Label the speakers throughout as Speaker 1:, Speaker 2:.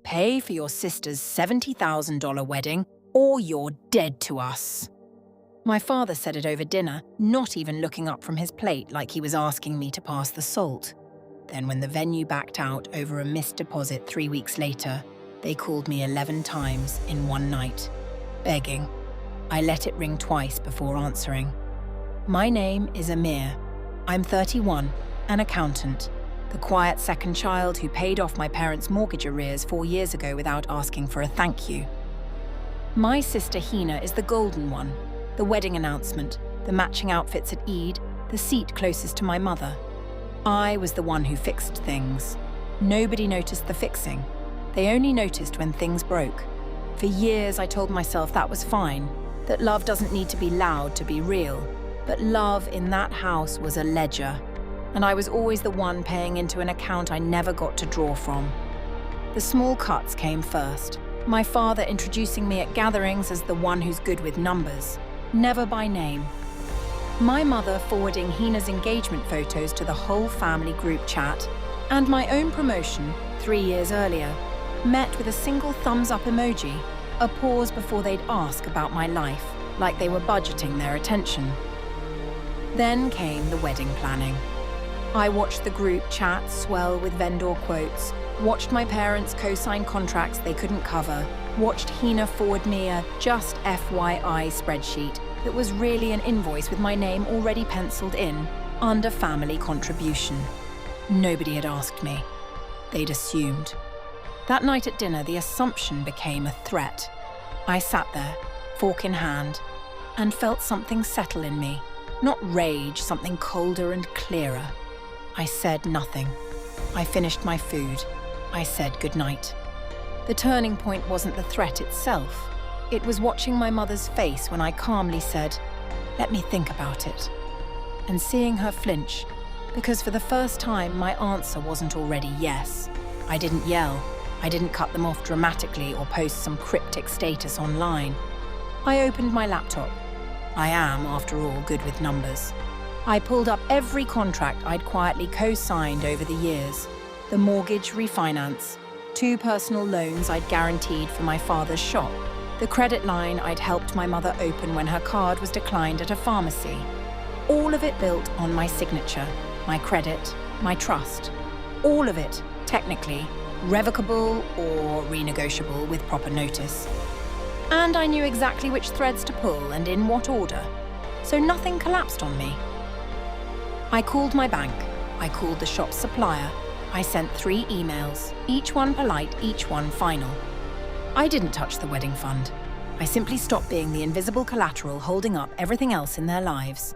Speaker 1: pay for your sister's $70,000 wedding, or you're dead to us." My father said it over dinner, not even looking up from his plate like he was asking me to pass the salt. Then when the venue backed out over a missed deposit 3 weeks later, they called me 11 times in one night, begging. I let it ring twice before answering. My name is Amir. I'm 31, an accountant, the quiet second child who paid off my parents' mortgage arrears 4 years ago without asking for a thank you. My sister Hina is the golden one, the wedding announcement, the matching outfits at Eid, the seat closest to my mother. I was the one who fixed things. Nobody noticed the fixing. They only noticed when things broke. For years I told myself that was fine, that love doesn't need to be loud to be real. But love in that house was a ledger, and I was always the one paying into an account I never got to draw from. The small cuts came first. My father introducing me at gatherings as the one who's good with numbers, never by name. My mother forwarding Hina's engagement photos to the whole family group chat, and my own promotion 3 years earlier, met with a single thumbs-up emoji, a pause before they'd ask about my life, like they were budgeting their attention. Then came the wedding planning. I watched the group chat swell with vendor quotes, watched my parents co-sign contracts they couldn't cover, watched Hina forward me a just FYI spreadsheet that was really an invoice with my name already penciled in, under family contribution. Nobody had asked me. They'd assumed. That night at dinner, the assumption became a threat. I sat there, fork in hand, and felt something settle in me. Not rage, something colder and clearer. I said nothing. I finished my food. I said goodnight. The turning point wasn't the threat itself. It was watching my mother's face when I calmly said, "Let me think about it," and seeing her flinch, because for the first time my answer wasn't already yes. I didn't yell. I didn't cut them off dramatically or post some cryptic status online. I opened my laptop. I am, after all, good with numbers. I pulled up every contract I'd quietly co-signed over the years. The mortgage refinance, 2 personal loans I'd guaranteed for my father's shop, the credit line I'd helped my mother open when her card was declined at a pharmacy. All of it built on my signature, my credit, my trust. All of it, technically, revocable or renegotiable with proper notice. And I knew exactly which threads to pull and in what order, so nothing collapsed on me. I called my bank. I called the shop's supplier. I sent 3 emails, each one polite, each one final. I didn't touch the wedding fund. I simply stopped being the invisible collateral holding up everything else in their lives.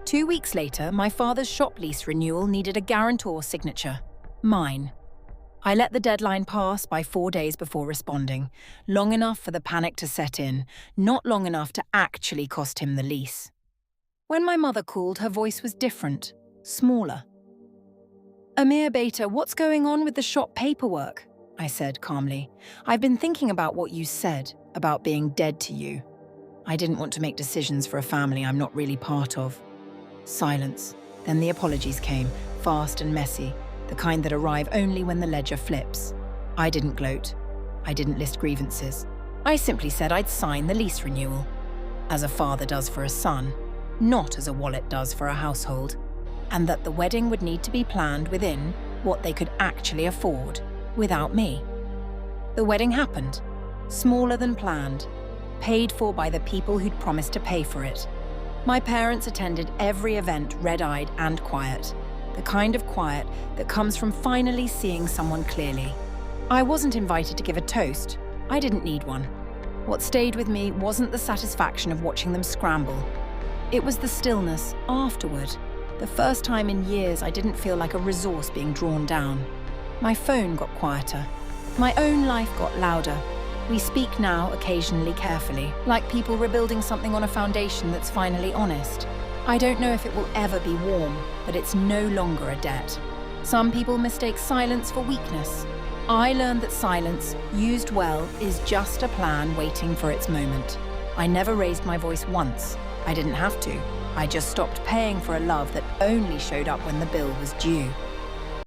Speaker 1: 2 weeks later, my father's shop lease renewal needed a guarantor signature. Mine. I let the deadline pass by 4 days before responding, long enough for the panic to set in, not long enough to actually cost him the lease. When my mother called, her voice was different, smaller. "Amir Beta, what's going on with the shop paperwork?" I said calmly. "I've been thinking about what you said, about being dead to you." I didn't want to make decisions for a family I'm not really part of. Silence. Then the apologies came, fast and messy, the kind that arrive only when the ledger flips. I didn't gloat. I didn't list grievances. I simply said I'd sign the lease renewal, as a father does for a son, not as a wallet does for a household, and that the wedding would need to be planned within what they could actually afford, without me. The wedding happened, smaller than planned, paid for by the people who'd promised to pay for it. My parents attended every event red-eyed and quiet, the kind of quiet that comes from finally seeing someone clearly. I wasn't invited to give a toast. I didn't need one. What stayed with me wasn't the satisfaction of watching them scramble. It was the stillness afterward. The first time in years I didn't feel like a resource being drawn down. My phone got quieter. My own life got louder. We speak now occasionally carefully, like people rebuilding something on a foundation that's finally honest. I don't know if it will ever be warm, but it's no longer a debt. Some people mistake silence for weakness. I learned that silence, used well, is just a plan waiting for its moment. I never raised my voice once. I didn't have to. I just stopped paying for a love that only showed up when the bill was due.